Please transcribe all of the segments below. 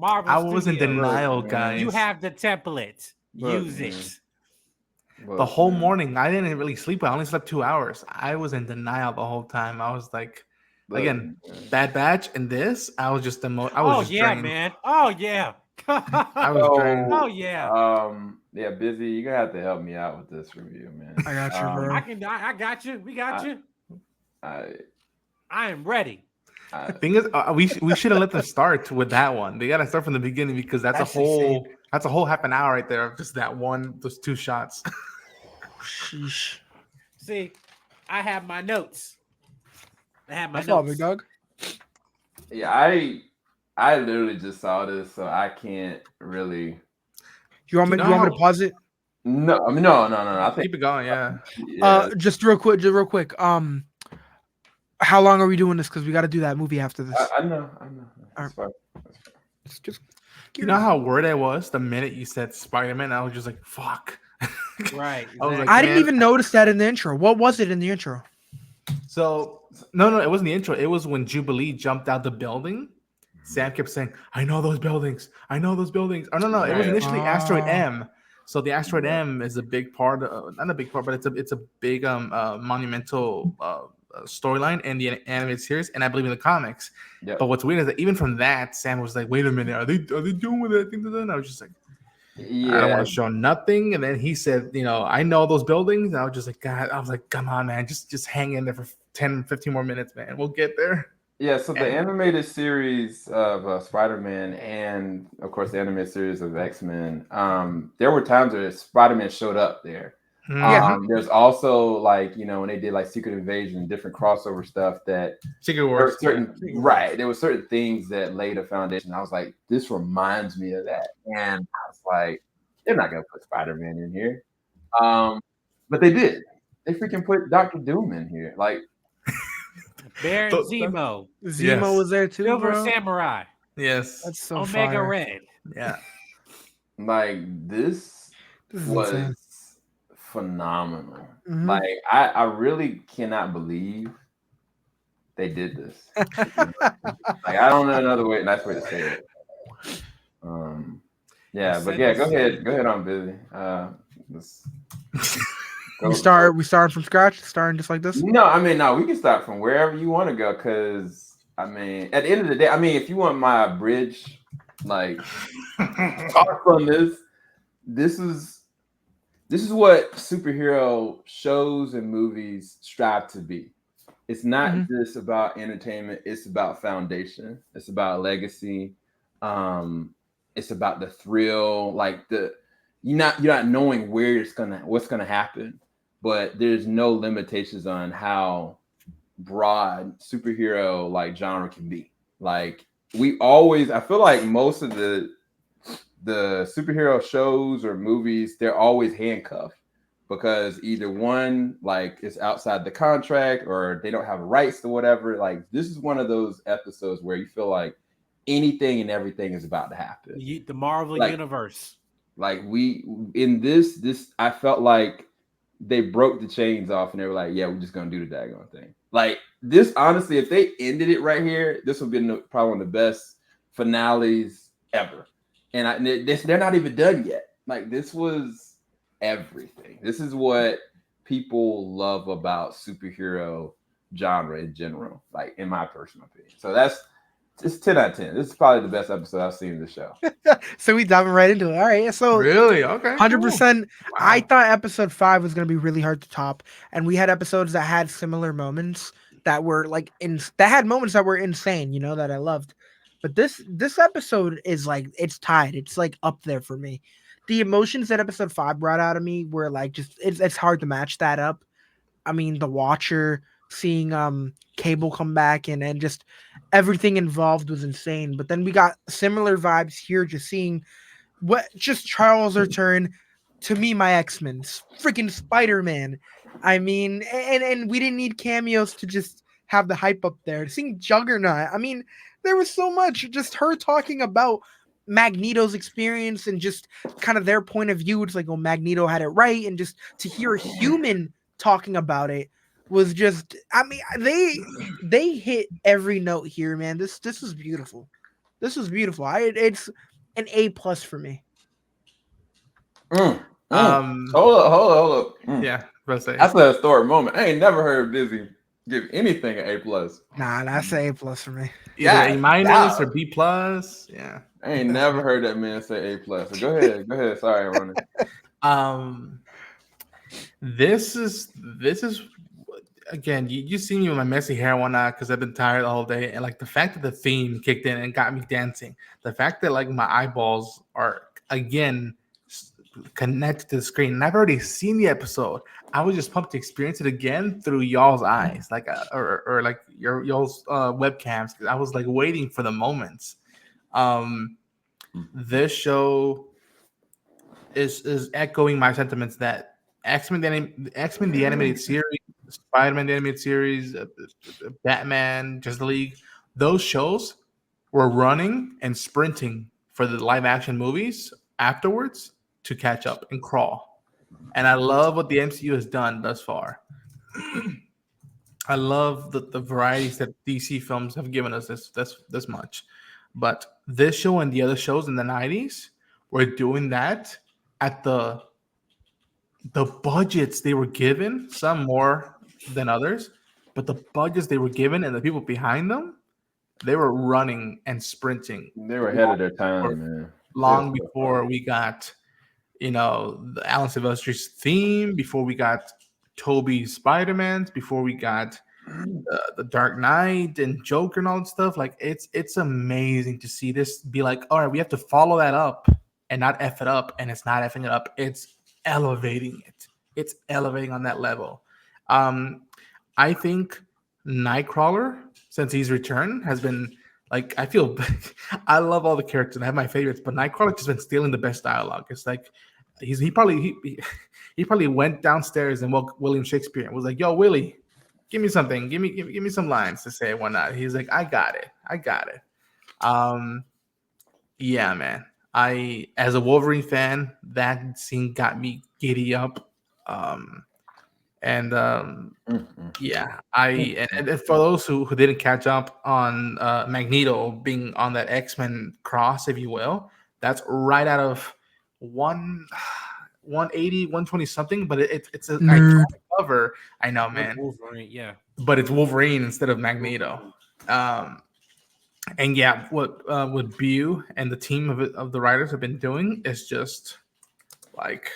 Marvel I was in Studios. denial, Look, guys. You have the template. Look, Use man. it. The whole man. morning, I didn't really sleep. I only slept 2 hours. I was in denial the whole time. I was like, Look, again, man. Bad Batch and this. I was just I was Oh just yeah, drained. man. Oh yeah. I was drained. Oh, yeah. Yeah, Bizzy, you're gonna have to help me out with this review, man. I got you, bro. I got you. We got you. I, I am ready. I, Thing is, we should have let them start with that one. They gotta start from the beginning because that's insane. a whole half an hour right there of just that one, those two shots. Sheesh. See, I have my notes. I have my That's all, notes. big dog. yeah, I literally just saw this, so I can't really. You want me to pause it? No, I mean, no. I think Keep it going, yeah. Just real quick. How long are we doing this? Because we got to do that movie after this. I know. That's fine. Just You know how worried I was the minute you said Spider-Man? I was just like, "Fuck." Right. I was like, I didn't man. even notice that in the intro. What was it in the intro? So no, it wasn't the intro. It was when Jubilee jumped out the building. Sam kept saying, "I know those buildings. I know those buildings." Oh no, it was initially Asteroid M. So the Asteroid M is a big part, not a big part, but it's a big monumental storyline in the animated series, and I believe in the comics. Yep. But what's weird is that even from that, Sam was like, "Wait a minute, are they doing what I think they're doing?" I was just like, Yeah. I don't want to show nothing. And then he said, I know those buildings. And I was just like, God, I was like, come on, man. Just hang in there for 10, 15 more minutes, man. We'll get there. Yeah, so the animated series of Spider-Man and, of course, the animated series of X-Men, there were times where Spider-Man showed up there. There's also, when they did, Secret Invasion, different crossover stuff that... Secret Wars. There were certain things that laid a foundation. I was like, this reminds me of that. And I was like, they're not going to put Spider-Man in here. But they did. They freaking put Dr. Doom in here. Baron Zemo. Zemo was there too, Silver bro. Samurai. Yes. That's so Omega fire. Red. Yeah. This was insane. phenomenal. Mhm. I really cannot believe they did this. I don't know another nice way to say it. Go ahead on Bizzy. We starting from scratch, starting just like this. No, we can start from wherever you want to go. Because at the end of the day, if you want my bridge, talk on this is what superhero shows and movies strive to be. It's not just about entertainment. It's about foundation. It's about legacy. It's about the thrill. You're not knowing what's gonna happen, but there's no limitations on how broad superhero genre can be. I feel like most of the superhero shows or movies, they're always handcuffed because either one is outside the contract or they don't have rights to whatever. This is one of those episodes where you feel like anything and everything is about to happen. The Marvel universe. In this, I felt like they broke the chains off and they were like, yeah, we're just gonna do the daggone thing. This, honestly, if they ended it right here, this would be probably one of the best finales ever. And they're not even done yet. This was everything. This is what people love about superhero genre in general, in my personal opinion. So it's 10 out of 10. This is probably the best episode I've seen of the show. So we diving right into it. All right. So really? Okay. 100%. Wow. I thought episode 5 was going to be really hard to top. And we had episodes that had similar moments that were that had moments that were insane, that I loved. But this episode is it's tied. It's up there for me. The emotions that episode 5 brought out of me were it's hard to match that up. The Watcher, seeing Cable come back and just everything involved was insane. But then we got similar vibes here, just seeing Charles' return. To me, my X-Men, freaking Spider-Man. And we didn't need cameos to just have the hype up there. Seeing Juggernaut, there was so much. Just her talking about Magneto's experience and just kind of their point of view. It's Magneto had it right, and just to hear a human talking about it was just. They hit every note here, man. This was beautiful. This was beautiful. It's an A+ for me. Hold up. Yeah, let's say That's a historic moment. I ain't never heard Bizzy give anything an A+. Nah, that's an A+ for me. either God, A- or B+. Yeah. I ain't never heard that man say A+. So go ahead. Sorry, Ronin. This is again. You see me with my messy hair and whatnot because I've been tired all day, and like the fact that the theme kicked in and got me dancing. The fact that like my eyeballs are again connected to the screen, and I've already seen the episode. I was just pumped to experience it again through y'all's eyes, like or like y'all's webcams. Because I was like waiting for the moments. This show is echoing my sentiments that X-Men the animated series, Spider-Man the animated series, Batman, Justice League, those shows were running and sprinting for the live action movies afterwards to catch up and crawl. And I love what the MCU has done thus far. I love the varieties that DC films have given us this much. But this show and the other shows in the 90s were doing that at the budgets they were given, some more than others, but the budgets they were given and the people behind them, they were running and sprinting. They were ahead of their time, man. Long before we got, the Alison Silvestri's theme, before we got Toby's Spider-Man's, before we got the Dark Knight and Joker and all that stuff. Like it's amazing to see this be like, all right, we have to follow that up and not F it up, and it's not effing it up. It's elevating it. It's elevating on that level. I think Nightcrawler, since he's returned, has been like, I feel I love all the characters and I have my favorites, but Nightcrawler just been stealing the best dialogue. It's like he probably went downstairs and woke William Shakespeare and was like, "Yo, Willie, give me something. Give me some lines to say and whatnot." He's like, I got it. Yeah, man. I, as a Wolverine fan, that scene got me giddy up. Yeah, and for those who didn't catch up on Magneto being on that X-Men cross, if you will, that's right out of 180, 120 something, but it's an iconic cover. I know, man. Wolverine, yeah. But it's Wolverine instead of Magneto. And yeah, what Beau and the team of the writers have been doing is just like,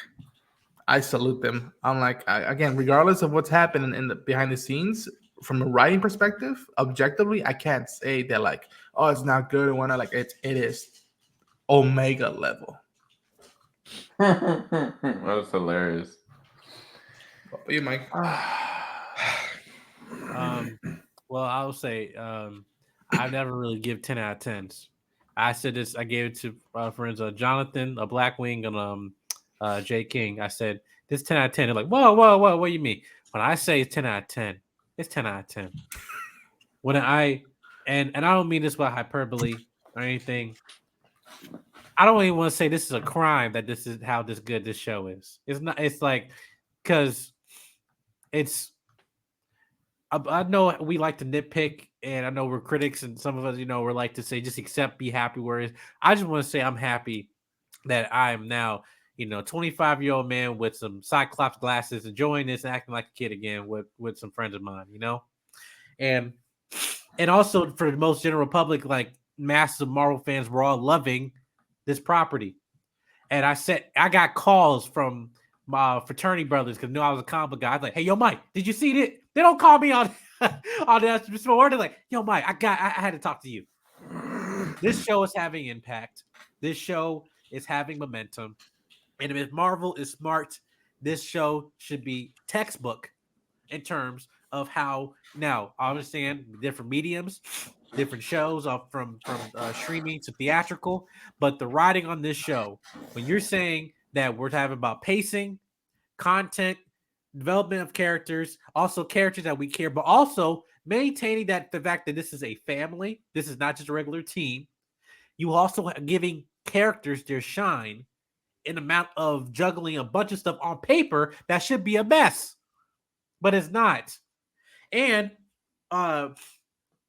I salute them. I'm like, again, regardless of what's happening in the behind the scenes, from a writing perspective, objectively, I can't say that like, oh, it's not good and whatnot. Like it is Omega level. That's hilarious. What about you, Mike? Well, I'll say I never really give 10 out of 10s. I said this. I gave it to friends Jonathan, Blackwing, and Jay King. I said this 10 out of 10. They're like, whoa, what do you mean? When I say it's 10 out of 10, it's 10 out of 10. When I don't mean this by hyperbole or anything. I don't even want to say this is a crime that this is how this good this show is. It's not. It's like, because it's. I know we like to nitpick, and I know we're critics, and some of us, we're like to say just accept, be happy where it is. I just want to say I'm happy that I am now, 25-year-old man with some Cyclops glasses, enjoying this and acting like a kid again with some friends of mine, and also for the most general public, like masses of Marvel fans, we're all loving this property. And I got calls from my fraternity brothers because I was a comic book guy. I was like, "Hey, yo, Mike, did you see it?" They don't call me on that small word. They're like, "Yo, Mike, I had to talk to you." This show is having impact. This show is having momentum. And if Marvel is smart, this show should be textbook in terms of how. Now, I understand different mediums, different shows from streaming to theatrical, but the writing on this show, when you're saying that we're talking about pacing, content, development of characters, also characters that we care, but also maintaining that the fact that this is a family, this is not just a regular team. You also are giving characters their shine in amount of juggling a bunch of stuff on paper that should be a mess, but it's not. And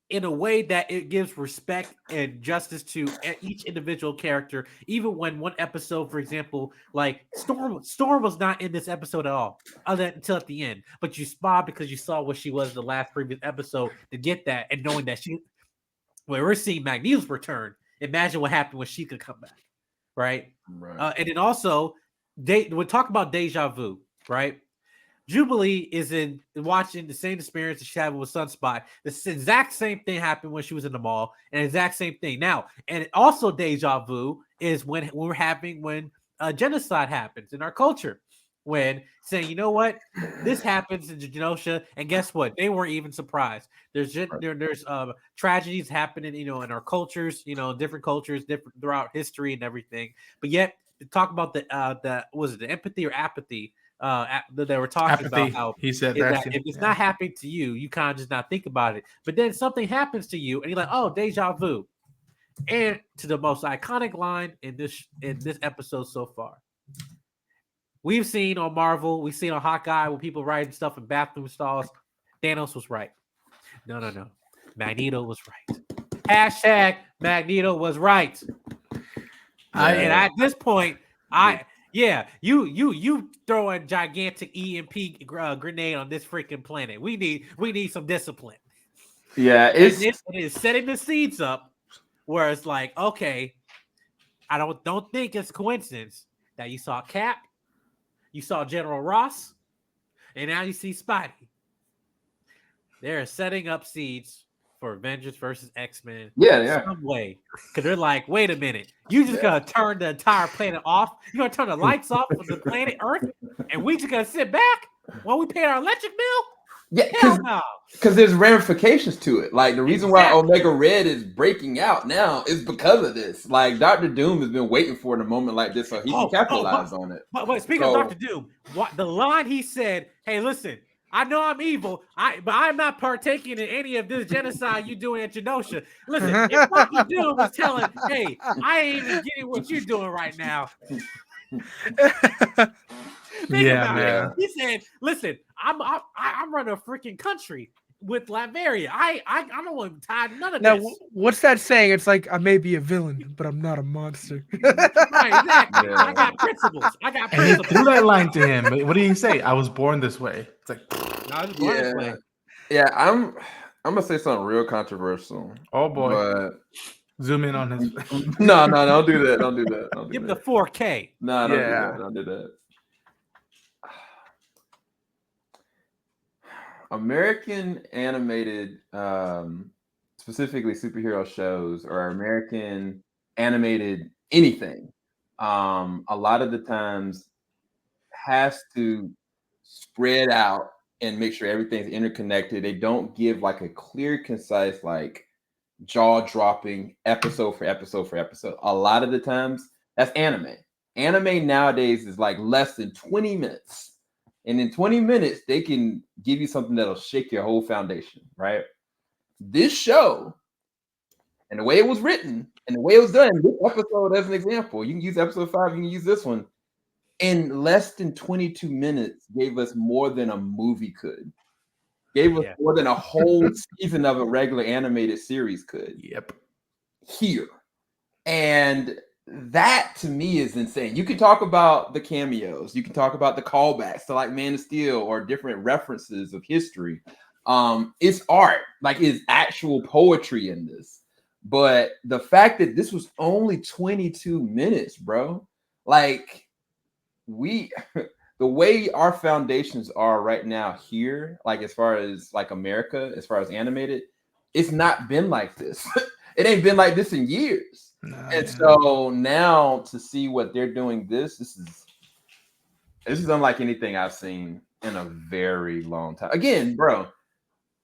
in a way that it gives respect and justice to each individual character. Even when one episode, for example, like Storm was not in this episode at all, until at the end. But you spot because you saw what she was in the last previous episode to get that, and knowing that when we're seeing Magneto's return, imagine what happened when she could come back, right? And then also, we'll talk about deja vu, right? Jubilee is in watching the same experience that she had with Sunspot. The exact same thing happened when she was in the mall, and exact same thing now. And also deja vu is when genocide happens in our culture. When saying, you know what, this happens in Genosha, and guess what? They weren't even surprised. There's tragedies happening, in our cultures, different cultures, different throughout history and everything. But yet, to talk about the empathy or apathy? They were talking about how he said that if it's not happening to you, you kind of just not think about it. But then something happens to you, and you're like, "Oh, deja vu." And to the most iconic line in this episode so far, we've seen on Marvel, we've seen on Hawkeye when people writing stuff in bathroom stalls. Thanos was right. No, Magneto was right. Hashtag Magneto was right. And at this point, you throw a gigantic EMP grenade on this freaking planet. We need some discipline. Yeah, it is setting the seeds up where it's like, okay, I don't think it's coincidence that you saw Cap, you saw General Ross, and now you see Spidey. They're setting up seeds for Avengers versus X-Men. Some way. Because they're like, wait a minute. You just gonna turn the entire planet off? You're gonna turn the lights off for the planet Earth? And we just gonna sit back while we pay our electric bill? Yeah, because there's ramifications to it. Like the reason why Omega Red is breaking out now is because of this. Like Dr. Doom has been waiting for a moment like this so he can capitalize on it. But speaking of Dr. Doom, the line he said, hey, listen, I know I'm evil, but I'm not partaking in any of this genocide you doing at Genosha. Listen, if Dr. Doom was telling, hey, I ain't even getting what you're doing right now. Think about it. He said, listen, I'm running a freaking country with Latveria. I don't want to tie none of this. Now, what's that saying? It's like, I may be a villain, but I'm not a monster. Right, exactly. I got principles. And he threw that line to him. What did he say? I was born this way. It's like, I was born this way. Yeah, I'm gonna say something real controversial. Oh boy. But zoom in on his No, don't do that. Don't do that. Give him the 4K. No, don't do that. American animated, specifically superhero shows or American animated anything, a lot of the times has to spread out and make sure everything's interconnected. They don't give like a clear, concise, like jaw-dropping episode for episode for episode. A lot of the times that's anime. Anime nowadays is like less than 20 minutes. And in 20 minutes, they can give you something that'll shake your whole foundation, right? This show, and the way it was written, and the way it was done, this episode as an example, you can use episode 5, you can use this one, in less than 22 minutes, gave us more than a movie could. Gave us more than a whole season of a regular animated series could. Yep. Here. And that to me is insane. You can talk about the cameos, you can talk about the callbacks to like Man of Steel or different references of history. It's art, like it's actual poetry in this. But the fact that this was only 22 minutes, bro, like the way our foundations are right now here, like as far as like America, as far as animated, it's not been like this. It ain't been like this in years. So now to see what they're doing, this is unlike anything I've seen in a very long time. Again, bro,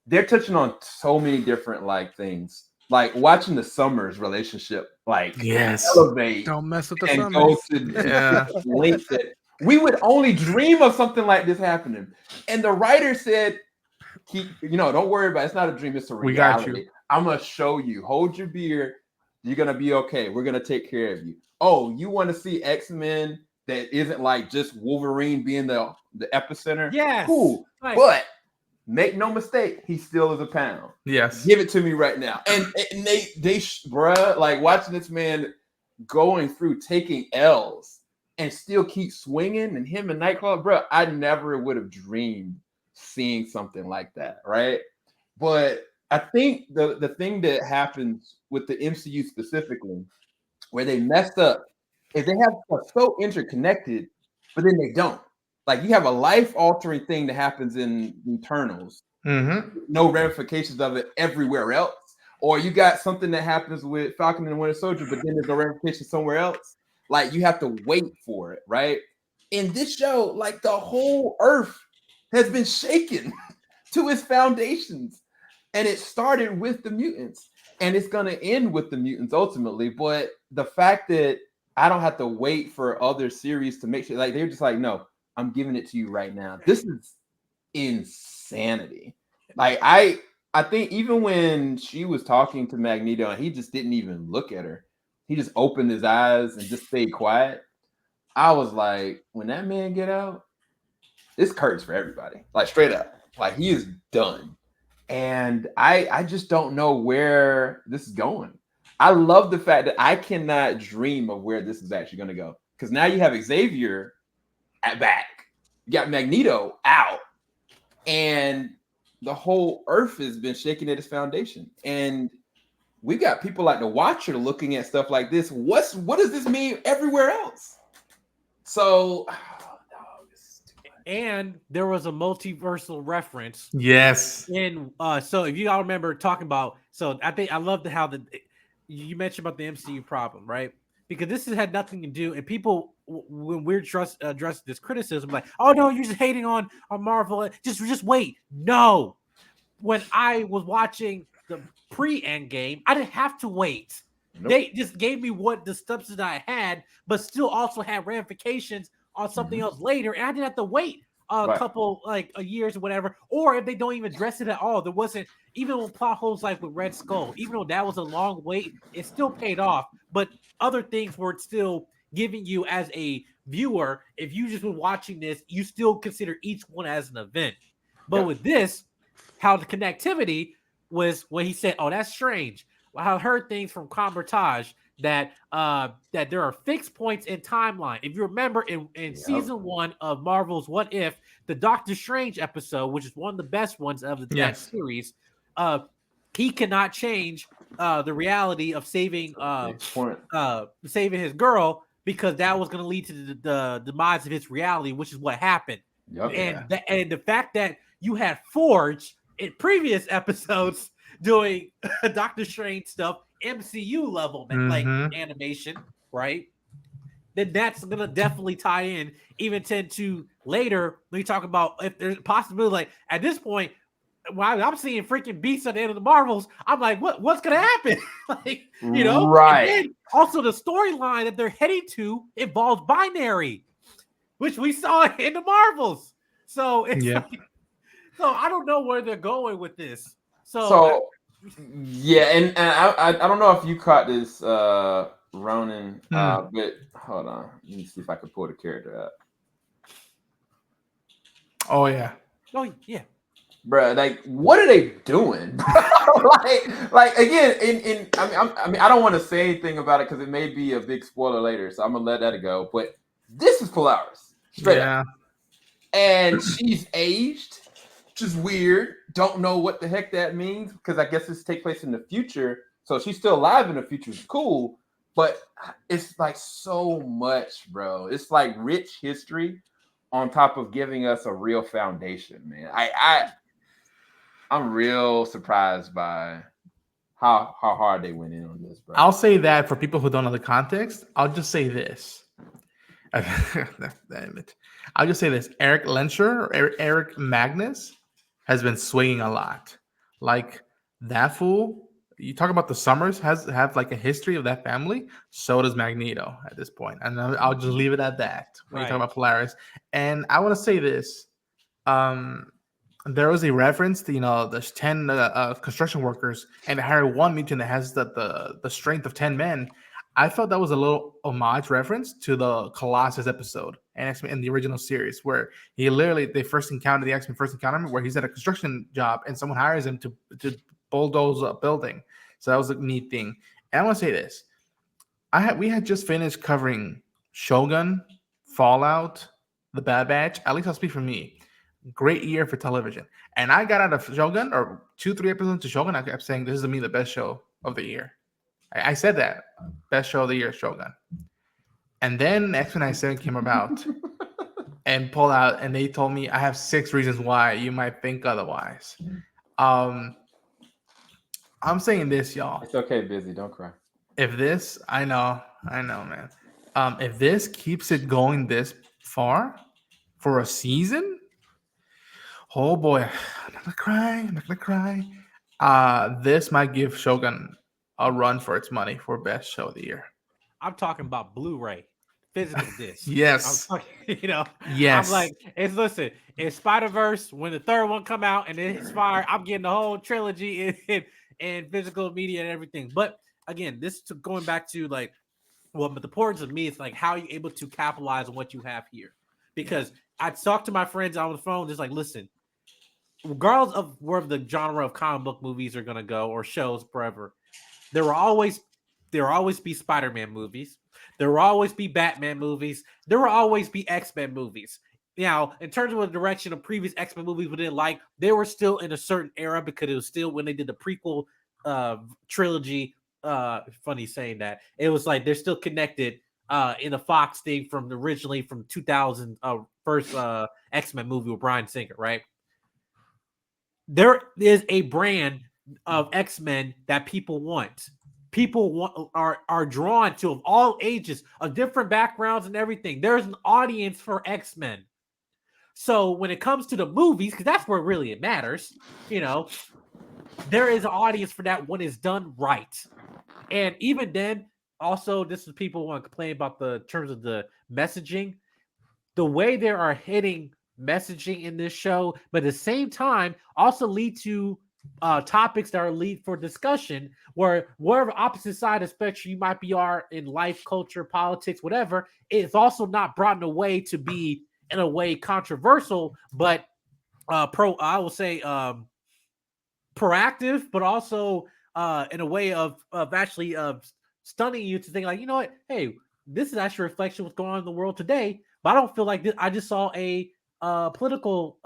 they're touching on so many different like things, like watching the Summers relationship, like elevate. Don't mess with the and Summers. go to links that we would only dream of something like this happening. And the writer said, don't worry about it. It's not a dream, it's a reality. We got you. I'm gonna show you. Hold your beer. You're gonna be okay. We're gonna take care of you. Oh, you want to see X-Men that isn't like just Wolverine being the epicenter? Yes. Cool. Right. But Make no mistake, he still is a pound. Yes. Give it to me right now. And they bruh, like watching this man going through taking L's and still keep swinging, and him in Nightclub, bruh, I never would have dreamed seeing something like that, right? But I think the thing that happens with the MCU specifically, where they messed up, is they are so interconnected, but then they don't. Like you have a life-altering thing that happens in Eternals, no ramifications of it everywhere else. Or you got something that happens with Falcon and the Winter Soldier, but then there's a ramification somewhere else. Like you have to wait for it, right? In this show, like the whole Earth has been shaken to its foundations, and it started with the mutants, and it's gonna end with the mutants ultimately. But the fact that I don't have to wait for other series to make sure, like they're just like, no, I'm giving it to you right now. This is insanity. Like I think even when she was talking to Magneto and he just didn't even look at her, he just opened his eyes and just stayed quiet. I was like, when that man get out, this curtains for everybody. Like straight up. Like he is done. And I just don't know where this is going. I love the fact that I cannot dream of where this is actually going to go. Because now you have Xavier at back. You got Magneto out. And the whole Earth has been shaking at its foundation. And we got people like the Watcher looking at stuff like this. What does this mean everywhere else? So, and there was a multiversal reference. Yes. And so if you all remember talking about, so I think I love how you mentioned about the MCU problem, right? Because this has had nothing to do, and people when we're addressing this criticism, like, oh no, you're just hating on Marvel. Just wait. No, when I was watching the pre-Endgame, I didn't have to wait. Nope. They just gave me what the steps that I had, but still also had ramifications on something else later, and I didn't have to wait a couple years or whatever. Or if they don't even address it at all, there wasn't even with plot holes like with Red Skull. Even though that was a long wait, it still paid off. But other things were still giving you as a viewer. If you just were watching this, you still consider each one as an event. But with this, how the connectivity was when he said, "Oh, that's strange." Well, I heard things from Convertage that there are fixed points in timeline. If you remember in season 1 of Marvel's What If, the Doctor Strange episode, which is one of the best ones of that series, he cannot change the reality of saving his girl, because that was going to lead to the demise of his reality, which is what happened. And the fact that you had Forge in previous episodes doing Doctor Strange stuff, MCU level like animation, right? Then that's gonna definitely tie in. Even tend to later when you talk about if there's a possibility, like at this point, while I'm seeing freaking beasts at the end of the Marvels, I'm like, what's gonna happen? Like, you know, right? And then also the storyline that they're heading to involves binary, which we saw in the Marvels. So it's like, so I don't know where they're going with this. So yeah, and I don't know if you caught this, Ronin, but hold on, let me see if I can pull the character up. Oh yeah, bro. Like, what are they doing? like again, I mean, I don't want to say anything about it because it may be a big spoiler later, so I'm gonna let that go. But this is Polaris, straight up, and she's aged. Which is weird. Don't know what the heck that means, because I guess this takes place in the future. So she's still alive in the future. It's cool, but it's like so much, bro. It's like rich history on top of giving us a real foundation, man. I'm real surprised by how hard they went in on this, bro. I'll say that for people who don't know the context, I'll just say this. Damn it. I'll just say this. Eric Lenscher, or Eric Magnus, has been swinging a lot. Like that fool, you talk about the Summers have like a history of that family. So does Magneto at this point. And I'll just leave it at that when you talk about Polaris. And I want to say this. There was a reference to, there's 10 construction workers, and they hired one mutant that has the strength of 10 men. I felt that was a little homage reference to the Colossus episode and X-Men in the original series, where he literally the X-Men first encounter where he's at a construction job and someone hires him to bulldoze a building. So that was a neat thing. And I want to say this: we had just finished covering Shogun, Fallout, The Bad Batch. At least I'll speak for me. Great year for television. And I got out of Shogun, or 2-3 episodes to Shogun. I kept saying, this is to me the best show of the year. I said that. Best show of the year, Shogun. And then X-Men 97 came about and pulled out, and they told me I have 6 reasons why you might think otherwise. I'm saying this, y'all. It's okay, Bizzy. Don't cry. If this, I know, man. If this keeps it going this far for a season, oh boy, I'm not gonna cry. This might give Shogun a run for its money for best show of the year. I'm talking about Blu-ray, physical disc. Yes. I'm talking, Yes. I'm like, listen, in Spider-Verse, when the third one come out and it's fire, I'm getting the whole trilogy in physical media and everything. But again, this is going back to but the importance of me is like how you're able to capitalize on what you have here. Because I talked to my friends on the phone, just like, listen, regardless of where the genre of comic book movies are gonna go or shows forever, there will always be Spider-Man movies, there will always be Batman movies, there will always be X-Men movies. Now, in terms of the direction of previous X-Men movies we didn't like, they were still in a certain era because it was still when they did the prequel trilogy. Funny saying that. It was like they're still connected in the Fox thing from originally from 2000 first X-Men movie with Bryan Singer, right? There is a brand of X-Men that people want. People are drawn to, of all ages, of different backgrounds and everything. There's an audience for X-Men. So when it comes to the movies, because that's where really it matters, there is an audience for that when it's done right. And even then, also, this is people want to complain about the terms of the messaging. The way they are hitting messaging in this show, but at the same time, also lead to topics that are lead for discussion, where wherever opposite side of the spectrum you might be are in life, culture, politics, whatever, it's also not brought in a way to be in a way controversial, but I will say proactive, but also in a way of actually stunning you to think like, you know what, hey, this is actually a reflection of what's going on in the world today, but I don't feel like this. I just saw a political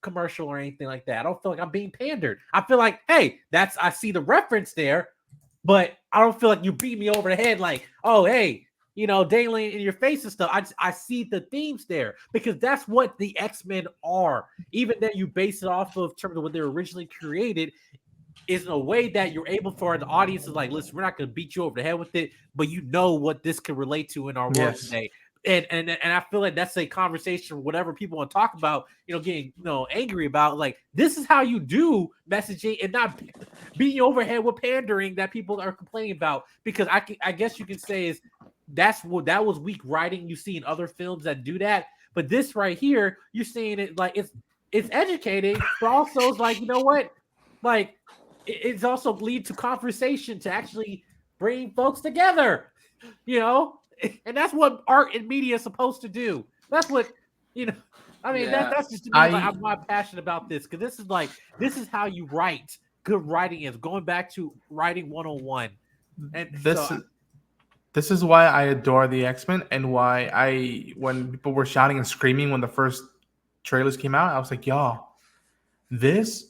commercial or anything like that. I don't feel like I'm being pandered. I feel like, hey, I see the reference there, but I don't feel like you beat me over the head like, oh, hey, dangling in your face and stuff. I see the themes there because that's what the X-Men are. Even that you base it off of terms of what they were originally created is in a way that you're able for the audience is like, listen, we're not going to beat you over the head with it, but you know what this can relate to in our world today. And I feel like that's a conversation, whatever people want to talk about, getting angry about. Like, this is how you do messaging and not beating you overhead with pandering that people are complaining about. Because I guess you can say is that was weak writing you see in other films that do that. But this right here, you're seeing it like it's educating, but also it's like, you know what, like it's also lead to conversation to actually bring folks together, And that's what art and media is supposed to do. That's what, I mean, that's just to me, I'm not passionate about this because this is how you write. Good writing is going back to writing 101. And this is why I adore the X-Men and why when people were shouting and screaming when the first trailers came out, I was like, y'all, this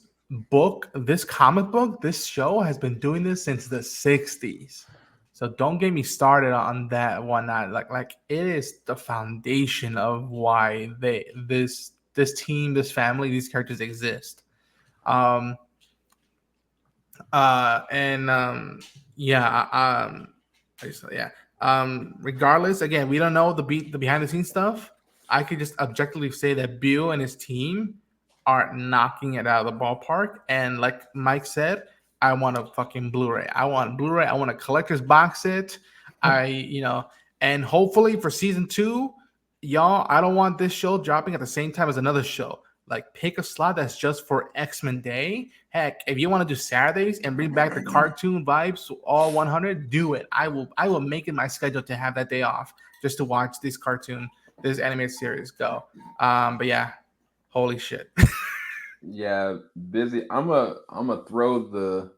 comic book, this show has been doing this since the 60s. So don't get me started on that one. Like it is the foundation of why this team, this family, these characters exist. Regardless, again, we don't know the behind the scenes stuff. I could just objectively say that Beau and his team are knocking it out of the ballpark. And like Mike said, I want a fucking Blu-ray. I want Blu-ray. I want a collector's box set. And hopefully for season 2, y'all, I don't want this show dropping at the same time as another show. Like, pick a slot that's just for X-Men Day. Heck, if you want to do Saturdays and bring back the cartoon vibes, all 100, do it. I will make it my schedule to have that day off just to watch this cartoon this animated series go. But yeah, holy shit. Yeah, Bizzy. I'm a throw the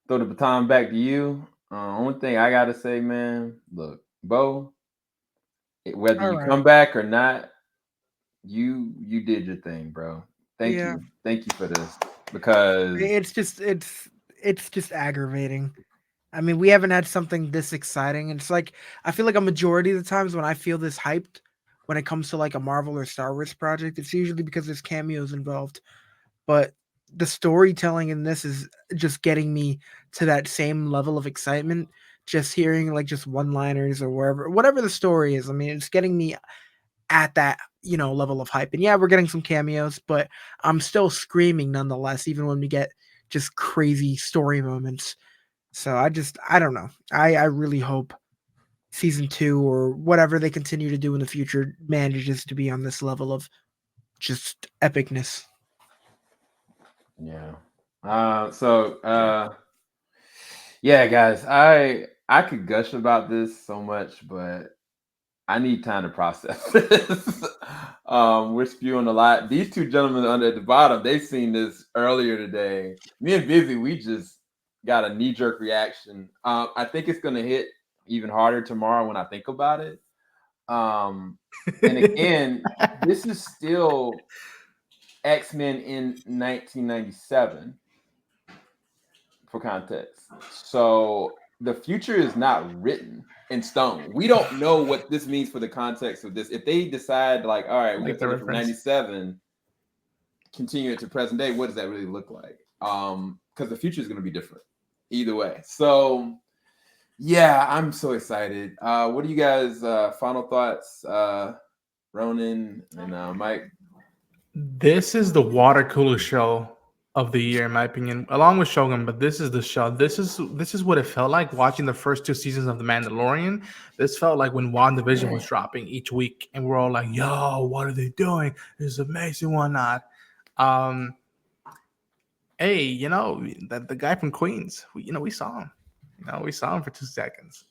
baton back to you. Only thing I gotta say, man, look, Beau, whether All you right. come back or not, you did your thing, bro. Thank Yeah. you for this, because It's just aggravating. I mean, we haven't had something this exciting. It's like I feel like a majority of the times when I feel this hyped when it comes to like a Marvel or Star Wars project, it's usually because there's cameos involved. But the storytelling in this is just getting me to that same level of excitement. Just hearing like just one-liners or whatever the story is. I mean, it's getting me at that level of hype. And yeah, we're getting some cameos, but I'm still screaming nonetheless, even when we get just crazy story moments. So I don't know. I really hope season 2 or whatever they continue to do in the future manages to be on this level of just epicness. yeah. Yeah, guys, I could gush about this so much, but I need time to process this. We're spewing a lot. These two gentlemen under at the bottom, they've seen this earlier today. Me and Bizzy, we just got a knee-jerk reaction. I think it's gonna hit even harder tomorrow when I think about it. And again, this is still X-Men in 1997 for context. So the future is not written in stone. We don't know what this means for the context of this. If they decide, like, all right, we're Like gonna the take it from reference. 97, continue it to present day, what does that really look like? Because the future is gonna be different either way. So yeah, I'm so excited. What do you guys final thoughts? Ronin and Mike. This is the water cooler show of the year, in my opinion, along with Shogun. But this is the show. This is what it felt like watching the first 2 seasons of The Mandalorian. This felt like when WandaVision was dropping each week, and we're all like, "Yo, what are they doing? This is amazing, whatnot." Hey, that the guy from Queens, we saw him. We saw him for 2 seconds.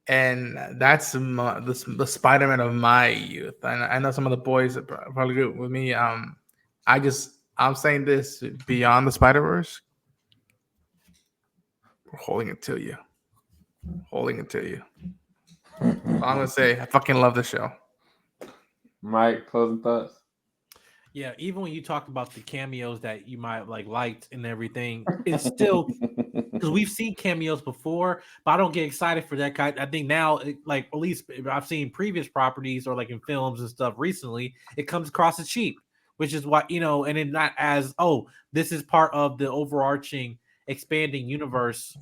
And that's the Spider-Man of my youth. And I know some of the boys are probably good with me. I'm saying this, beyond the Spider-Verse, we're holding it to you. Holding it to you. I'm gonna say I fucking love the show. Mike, closing thoughts. Yeah, even when you talk about the cameos that you might liked and everything, it's still because we've seen cameos before, but I don't get excited for that kind. I think now, like, at least I've seen previous properties or like in films and stuff recently, it comes across as cheap, which is what, and it not as, oh, this is part of the overarching expanding universe,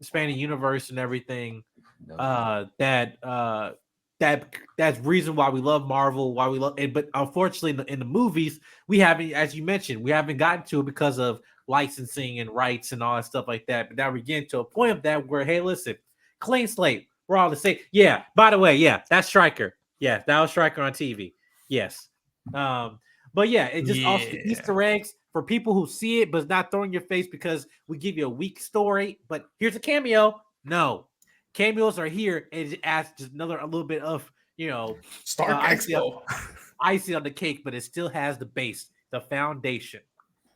expanding universe and everything. That's reason why we love Marvel, why we love it. But unfortunately, in the movies, we haven't, as you mentioned, we haven't gotten to it because of licensing and rights and all that stuff like that. But now we're getting to a point of that where, hey, listen, clean slate. We're all the same. Yeah. By the way, yeah, that's Stryker. Yeah, that was Stryker on TV. Yes. But yeah, it just also the Easter eggs for people who see it, but it's not throwing your face because we give you a weak story. But here's a cameo. No. Cameos are here and it adds just a little bit of, Stark Expo. Icing on the cake, but it still has the base, the foundation,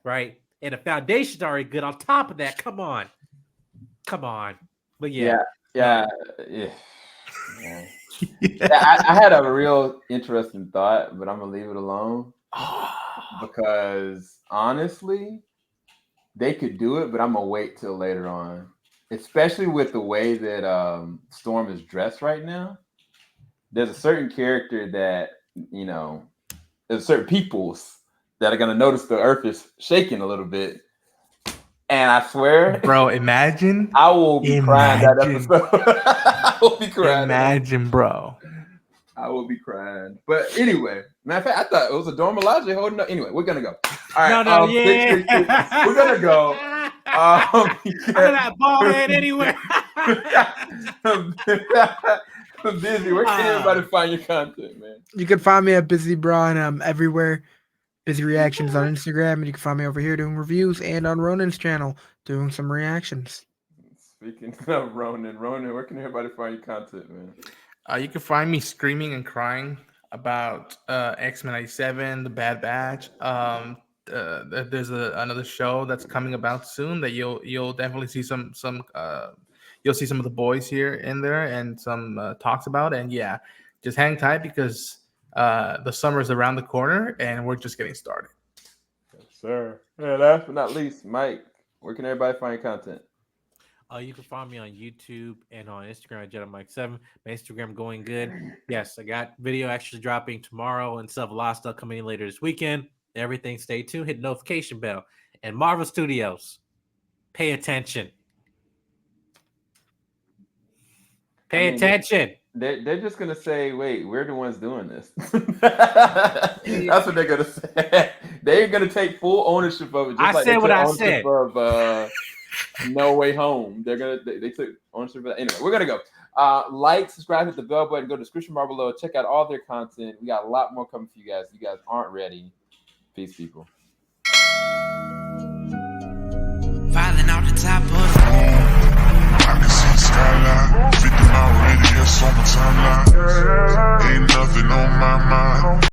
right? And the foundation's already good. On top of that, come on. But yeah. I had a real interesting thought, but I'm gonna leave it alone because honestly, they could do it, but I'm gonna wait till later on. Especially with the way that Storm is dressed right now. There's a certain character that, there's certain peoples that are going to notice the earth is shaking a little bit. And I swear, bro, imagine. I will be crying that episode. I will be crying. Imagine, bro. I will be crying. But anyway, matter of fact, I thought it was a Dora Milaje holding up. Anyway, we're going to go. All right. We're going to go. I'm not bald head anywhere. Bizzy, where can everybody find your content, man? You can find me at Bizzy Braun everywhere. Bizzy Reactions on Instagram, and you can find me over here doing reviews and on Ronin's channel doing some reactions. Speaking of Ronin, where can everybody find your content, man? You can find me screaming and crying about X-Men 97, The Bad Batch. There's another show that's coming about soon that you'll definitely see some you'll see some of the boys here in there and some talks about. And yeah, just hang tight because the summer's around the corner and we're just getting started. Yes, sir. And last but not least, Mike, where can everybody find your content? You can find me on YouTube and on Instagram at JediMike7. My Instagram going good. Yes, I got video actually dropping tomorrow and stuff. A lot of stuff coming in later this weekend. Everything, stay tuned. Hit the notification bell. And Marvel Studios, pay attention. Pay attention. They're just gonna say, "Wait, we're the ones doing this." That's what they're gonna say. They're gonna take full ownership of it. Just I said what I said. Of, No Way Home. They took ownership of that. Anyway, we're gonna go. Like, subscribe, hit the bell button, go to the description bar below, check out all their content. We got a lot more coming for you guys. You guys aren't ready. Peace, people. Filing out the top of I can see the skyline, 50 mile radius on my timeline. Ain't nothing